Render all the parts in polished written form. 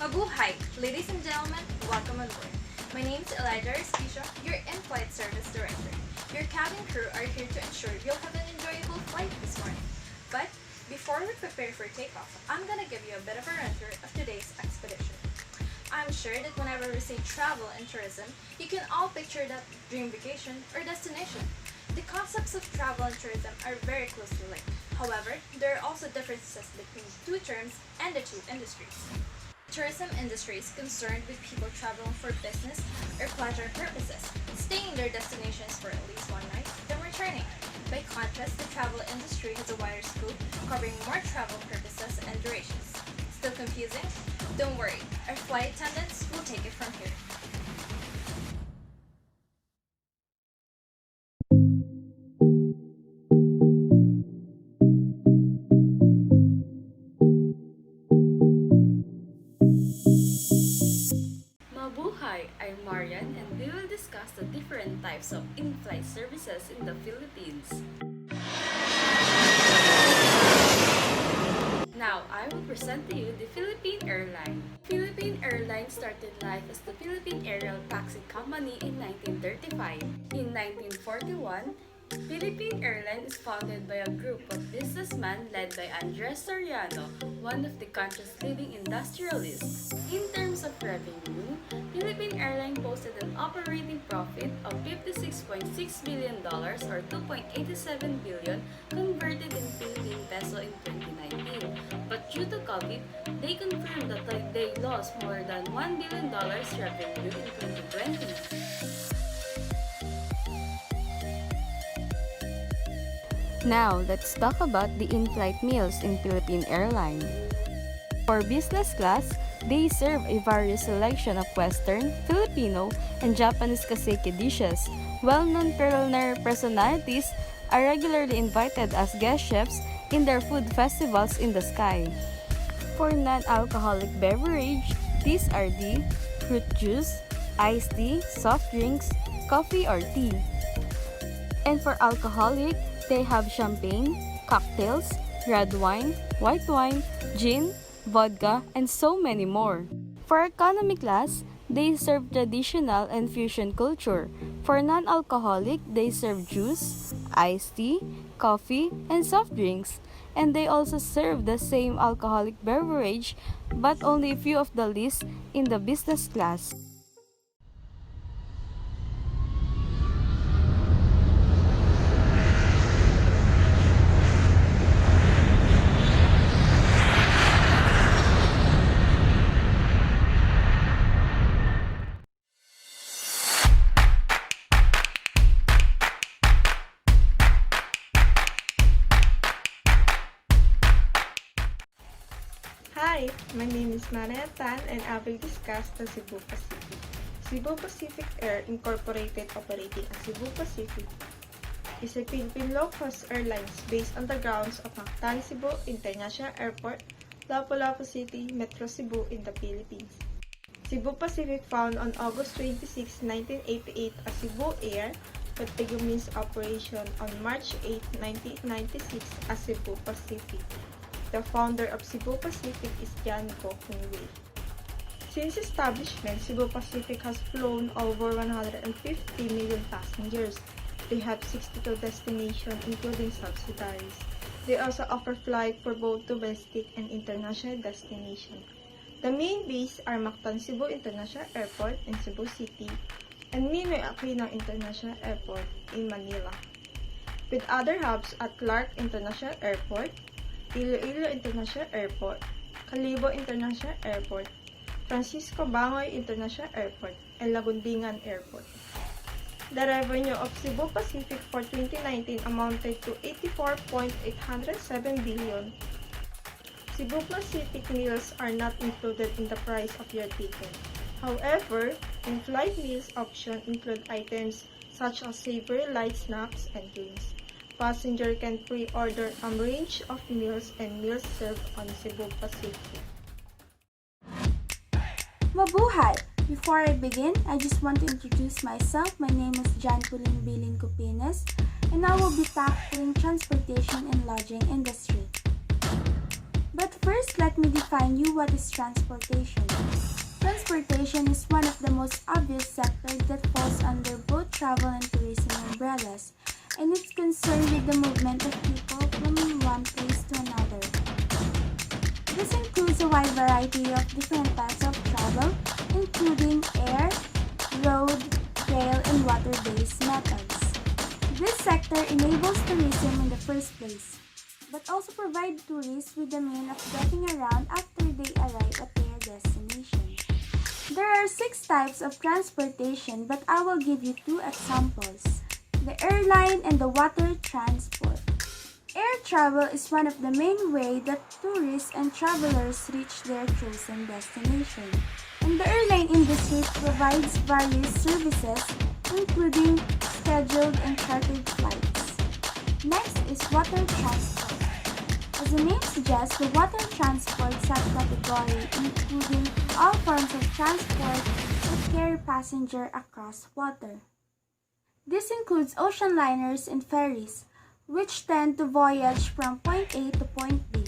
Mabuhay! Ladies and gentlemen, welcome on board. My name is Respicio, your in-flight service director. Your cabin crew are here to ensure you'll have an enjoyable flight this morning. But before we prepare for takeoff, I'm gonna give you a bit of a run-through of today's expedition. I'm sure that whenever we say travel and tourism, you can all picture that dream vacation or destination. The concepts of travel and tourism are very closely linked. However, there are also differences between the two terms and the two industries. The tourism industry is concerned with people traveling for business or pleasure purposes, staying in their destinations for at least one night, then returning. By contrast, the travel industry has a wider scope, covering more travel purposes and durations. Still confusing? Don't worry, our flight attendants will take it from here. Mabuhay! I'm Marianne and we will discuss the different types of in-flight services in the Philippines. Now, I will present to you the Philippine Airline. Philippine Airline started life as the Philippine Aerial Taxi Company in 1935. In 1941, Philippine Airline is founded by a group of businessmen led by Andres Soriano, one of the country's leading industrialists. In terms of revenue, Philippine Airline posted an operating profit of $56.6 billion or 2.87 billion converted in Philippine peso in 2019. But due to COVID, they confirmed that they lost more than $1 billion revenue in 2020. Now, let's talk about the in-flight meals in Philippine Airline. For business class, they serve a various selection of Western, Filipino, and Japanese kaseki dishes. Well-known culinary personalities are regularly invited as guest chefs in their food festivals in the sky. For non-alcoholic beverage, these are the fruit juice, iced tea, soft drinks, coffee or tea. And for alcoholic, they have champagne, cocktails, red wine, white wine, gin, vodka, and so many more. For economy class, they serve traditional and fusion culture. For non-alcoholic, they serve juice, iced tea, coffee, and soft drinks. And they also serve the same alcoholic beverage, but only a few of the list in the business class. Hi, my name is Marinntte Tan and I will discuss the Cebu Pacific. Cebu Pacific Air Incorporated operating as Cebu Pacific is a Philippine low-cost airlines based on the grounds of Mactan Cebu International Airport, Lapu-Lapu City, Metro Cebu in the Philippines. Cebu Pacific found on August 26, 1988 as Cebu Air but began its operation on March 8, 1996 as Cebu Pacific. The founder of Cebu Pacific is Jade. Since establishment, Cebu Pacific has flown over 150 million passengers. They have 62 destinations including subsidiaries. They also offer flights for both domestic and international destinations. The main base are Mactan Cebu International Airport in Cebu City and Ninoy Aquino International Airport in Manila, with other hubs at Clark International Airport, Iloilo International Airport, Calibo International Airport, Francisco Bangoy International Airport, and Lagundingan Airport. The revenue of Cebu Pacific for 2019 amounted to 84.807 billion. Cebu Pacific meals are not included in the price of your ticket. However, in-flight meals options include items such as savory light snacks and drinks. Passenger can pre-order a range of meals and meals served on Cebu Pacific. Mabuhay! Before I begin, I just want to introduce myself. My name is Jade Lincopines, and I will be tackling transportation and lodging industry. But first, let me define you what is transportation. Transportation is one of the most obvious sectors that falls under both travel and tourism umbrellas, and it's concerned with the movement of people from one place to another. This includes a wide variety of different types of travel, including air, road, rail, and water-based methods. This sector enables tourism in the first place, but also provides tourists with the means of getting around after they arrive at their destination. There are 6 types of transportation, but I will give you 2 examples: the airline and the water transport. Air travel is one of the main ways that tourists and travelers reach their chosen destination. And the airline industry provides various services, including scheduled and chartered flights. Next is water transport. As the name suggests, the water transport subcategory including all forms of transport that carry passengers across water. This includes ocean liners and ferries, which tend to voyage from point A to point B,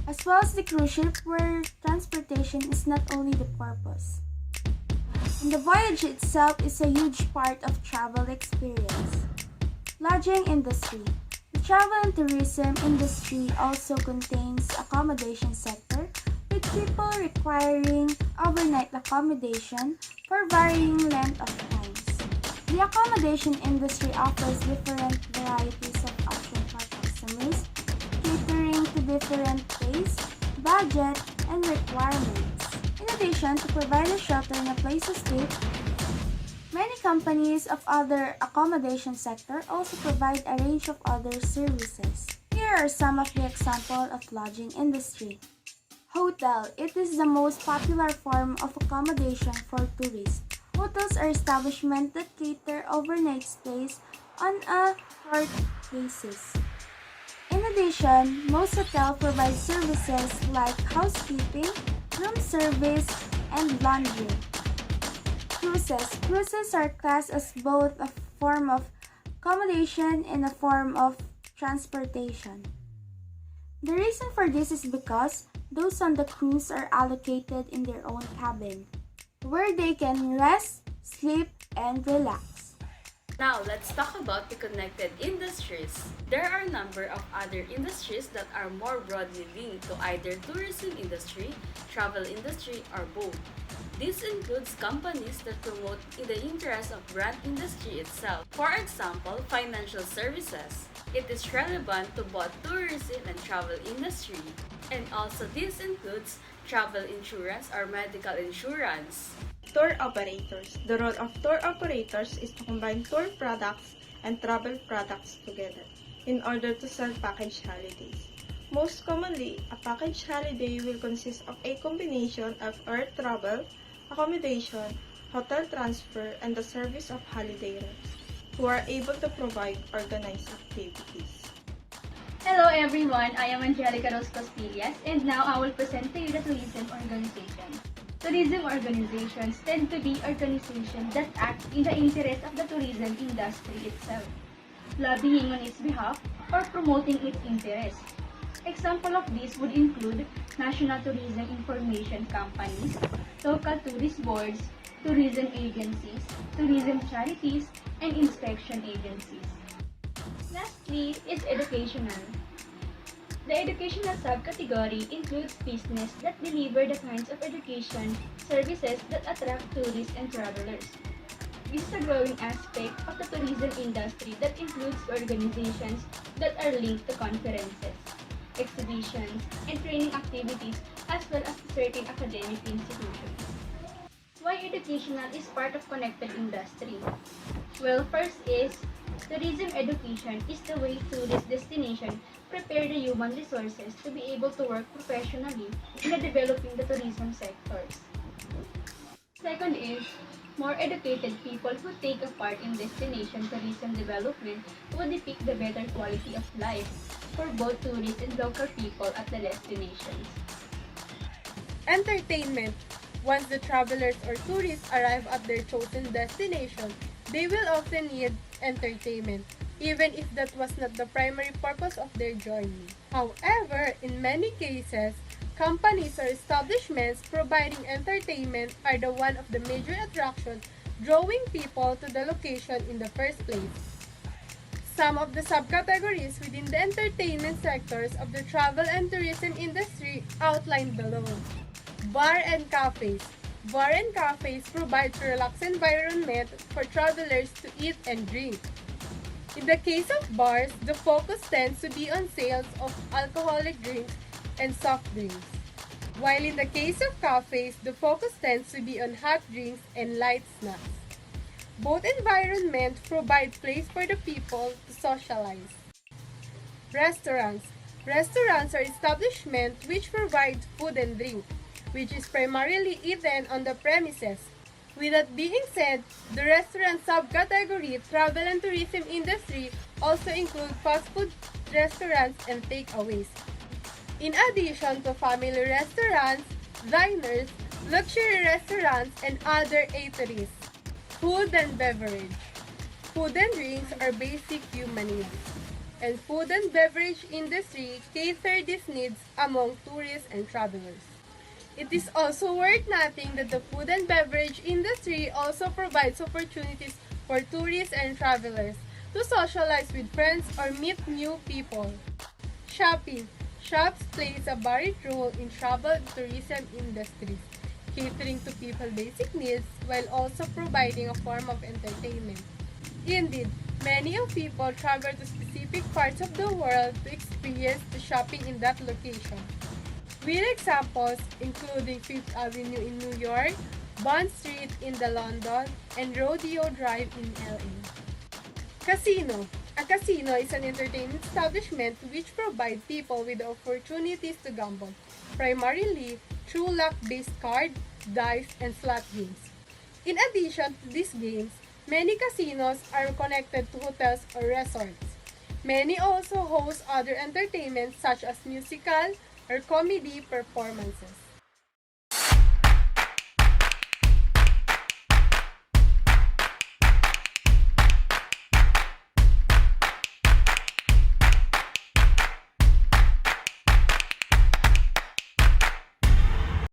as well as the cruise ship where transportation is not only the purpose. And the voyage itself is a huge part of travel experience. Lodging industry. The travel and tourism industry also contains accommodation sector with people requiring overnight accommodation for varying length of times. The accommodation industry offers different varieties of options for customers, catering to different tastes, budget, and requirements. In addition to providing shelter and a place to sleep, many companies of other accommodation sector also provide a range of other services. Here are some of the examples of lodging industry. Hotel. It is the most popular form of accommodation for tourists. Hotels are establishments that cater overnight stays on a short basis. In addition, most hotels provide services like housekeeping, room service, and laundry. Cruises. Cruises are classed as both a form of accommodation and a form of transportation. The reason for this is because those on the cruise are allocated in their own cabin, where they can rest, sleep, and relax. Now, let's talk about the connected industries. There are a number of other industries that are more broadly linked to either tourism industry, travel industry, or both. This includes companies that promote in the interest of brand industry itself. For example, financial services. It is relevant to both tourism and travel industry. And also this includes travel insurance or medical insurance. Tour operators. The role of tour operators is to combine tour products and travel products together in order to sell package holidays. Most commonly, a package holiday will consist of a combination of air travel, accommodation, hotel transfer, and the service of holiday reps, who are able to provide organized activities. Hello everyone, I am Angelica Costillas, and now I will present to you the tourism organization. Tourism organizations tend to be organizations that act in the interest of the tourism industry itself, lobbying on its behalf or promoting its interests. Example of this would include national tourism information companies, local tourist boards, tourism agencies, tourism charities, and inspection agencies. Lastly is educational. The educational subcategory includes business that deliver the kinds of education services that attract tourists and travelers. This is a growing aspect of the tourism industry that includes organizations that are linked to conferences, exhibitions, and training activities, as well as certain academic institutions. Why educational is part of connected industry? Well, first is tourism education is the way tourist destination prepare the human resources to be able to work professionally in the developing the tourism sectors. Second is more educated people who take a part in destination tourism development would depict the better quality of life for both tourists and local people at the destinations. Entertainment. Once the travelers or tourists arrive at their chosen destination, they will often need entertainment. even if that was not the primary purpose of their journey. However, in many cases, companies or establishments providing entertainment are the one of the major attractions drawing people to the location in the first place. Some of the subcategories within the entertainment sectors of the travel and tourism industry outlined below. Bar and cafes. Bar and cafes provide a relaxed environment for travelers to eat and drink. In the case of bars, the focus tends to be on sales of alcoholic drinks and soft drinks. While in the case of cafes, the focus tends to be on hot drinks and light snacks. Both environments provide place for the people to socialize. Restaurants. Restaurants are establishments which provide food and drink, which is primarily eaten on the premises. With that being said, the restaurant subcategory travel and tourism industry also include fast food restaurants and takeaways. In addition to family restaurants, diners, luxury restaurants, and other eateries. Food and beverage. Food and drinks are basic human needs, and food and beverage industry cater these needs among tourists and travelers. It is also worth noting that the food and beverage industry also provides opportunities for tourists and travelers to socialize with friends or meet new people. Shopping. Shops plays a varied role in travel and tourism industries, catering to people's basic needs while also providing a form of entertainment. Indeed, many of people travel to specific parts of the world to experience the shopping in that location. With examples including Fifth Avenue in New York, Bond Street in the London, and Rodeo Drive in LA. Casino. A casino is an entertainment establishment which provides people with opportunities to gamble, primarily through luck-based card, dice, and slot games. In addition to these games, many casinos are connected to hotels or resorts. Many also host other entertainments such as musical or comedy performances.